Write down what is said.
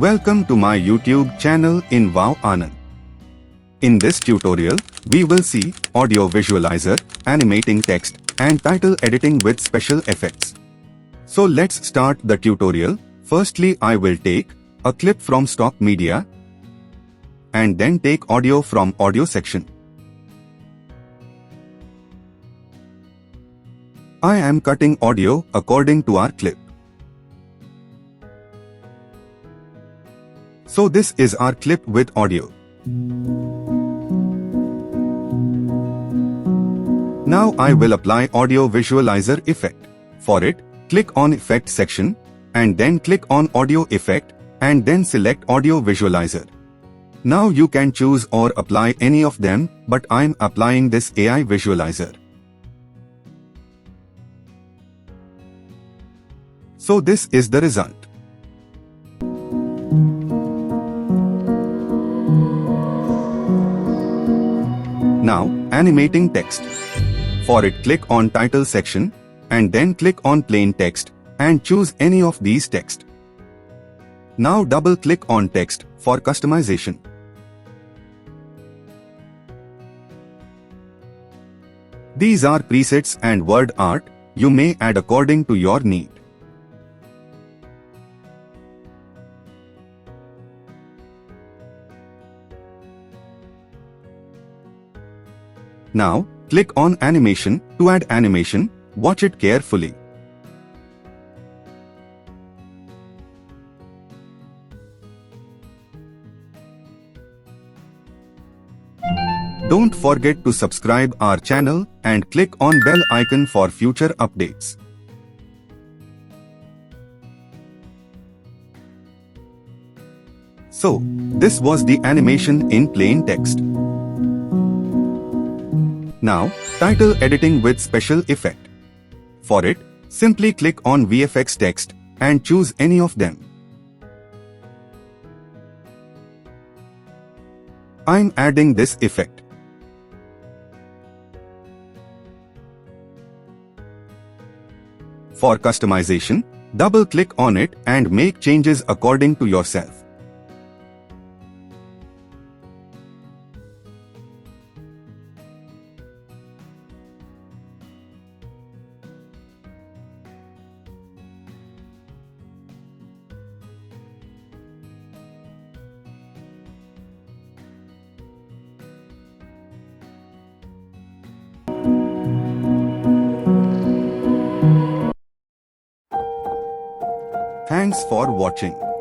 Welcome to my YouTube channel in Wow Anand. In this tutorial, we will see audio visualizer, animating text, and title editing with special effects. So let's start the tutorial. Firstly, I will take a clip from stock media and then take audio from audio section. I am cutting audio according to our clip. So this is our clip with audio. Now I will apply audio visualizer effect. For it, click on effect section and then click on audio effect and then select audio visualizer. Now you can choose or apply any of them, but I'm applying this AI visualizer. So this is the result. Now, animating text. For it, click on title section and then click on plain text and choose any of these text. Now double click on text for customization. These are presets and WordArt. You may add according to your need. Now, click on animation to add animation. Watch it carefully. Don't forget to subscribe our channel and click on bell icon for future updates. So, this was the animation in plain text. Now, title editing with special effect. For it, simply click on VFX text and choose any of them. I'm adding this effect. For customization, double click on it and make changes according to yourself. Thanks for watching.